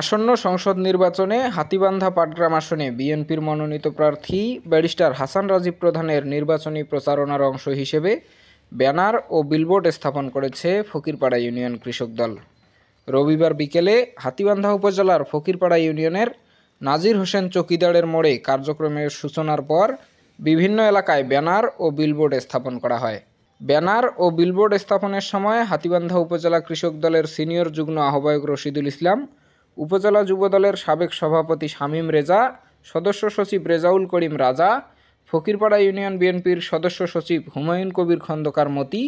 আসন্ন সংসদ নির্বাচনে হাতীবান্ধা পাটগ্রাম আসনে বিএনপির মনোনীত প্রার্থী ব্যারিস্টার হাসান রাজীব প্রধানের নির্বাচনী প্রচারণার অংশ হিসেবে ব্যানার ও বিলবোর্ড স্থাপন করেছে ফকিরপাড়া ইউনিয়ন কৃষক দল। রবিবার বিকেলে হাতীবান্ধা উপজেলার ফকিরপাড়া ইউনিয়নের নাজির হোসেন চৌকিদারের মোড়ে কার্যক্রমের সূচনার পর বিভিন্ন এলাকায় ব্যানার ও বিলবোর্ড স্থাপন করা হয়। ব্যানার ও বিলবোর্ড স্থাপনের সময় হাতীবান্ধা উপজেলা কৃষক দলের সিনিয়র যুগ্ম আহ্বায়ক রশিদুল ইসলাম, উপজেলা যুবদলের সাবেক সভাপতি শামীম রেজা, সদস্য সচিব রেজাউল করিম রাজা, ফকিরপাড়া ইউনিয়ন বিএনপির সদস্য সচিব হুমায়ুন কবির খন্দকার মতি,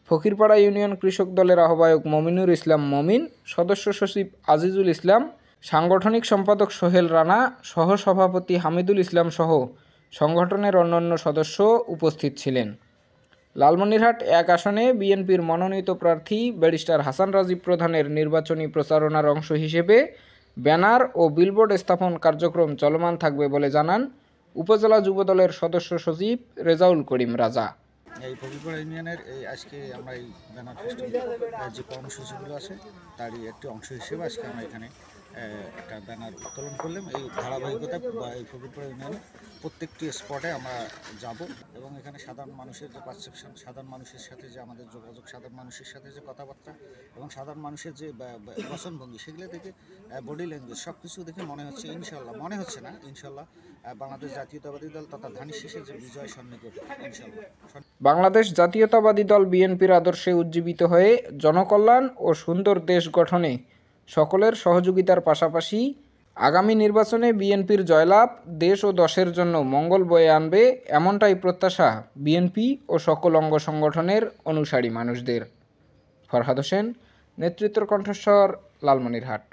ফকিরপাড়া ইউনিয়ন কৃষক দলের আহ্বায়ক মমিনুর ইসলাম মমিন, সদস্য সচিব আজিজুল ইসলাম, সাংগঠনিক সম্পাদক সোহেল রানা, সহসভাপতি হামিদুল ইসলাম সহ সংগঠনের অন্যান্য সদস্য উপস্থিত ছিলেন। লালমনিরহাট ১ আসনে বিএনপির মনোনীত প্রার্থী ব্যারিস্টার হাসান রাজীব প্রধানের নির্বাচনী প্রচারণার অংশ হিসেবে ব্যানার ও বিলবোর্ড স্থাপন কার্যক্রম চলমান থাকবে বলে জানান উপজেলা যুবদলের সদস্য সচিব রেজাউল করিম রাজা। এই ফকিরপাড়া ইউনিয়নের আজকে আমরা এই ব্যানার ফেস্টিভ্যাল যে কর্মসূচিগুলো আছে তারই একটি অংশ হিসেবে আজকে আমরা এখানে একটা ব্যানার উত্তোলন করলাম। এই ধারাবাহিকতা বা এই ফকিরপাড়া ইউনিয়নের প্রত্যেকটি স্পটে আমরা যাব এবং এখানে সাধারণ মানুষের যে পারসেপশন, সাধারণ মানুষের সাথে যে আমাদের যোগাযোগ, সাধারণ মানুষের সাথে যে কথাবার্তা এবং সাধারণ মানুষের যে বচনভঙ্গি, সেগুলো দেখে বডি ল্যাঙ্গুয়েজ সব কিছু দেখে মনে হচ্ছে ইনশাল্লাহ বাংলাদেশ জাতীয়তাবাদী দল তথা ধানের শীষের যে বিজয় সন্নিকট ইনশাল্লাহ। বাংলাদেশ জাতীয়তাবাদী দল বিএনপির আদর্শে উজ্জীবিত হয়ে জনকল্যাণ ও সুন্দর দেশ গঠনে সকলের সহযোগিতার পাশাপাশি আগামী নির্বাচনে বিএনপির জয়লাভ দেশ ও দশের জন্য মঙ্গল বয়ে আনবে, এমনটাই প্রত্যাশা বিএনপি ও সকল অঙ্গ সংগঠনের অনুসারী মানুষদের। ফরহাদ হোসেন, নেতৃত্ব কণ্ঠস্বর, লালমনিরহাট।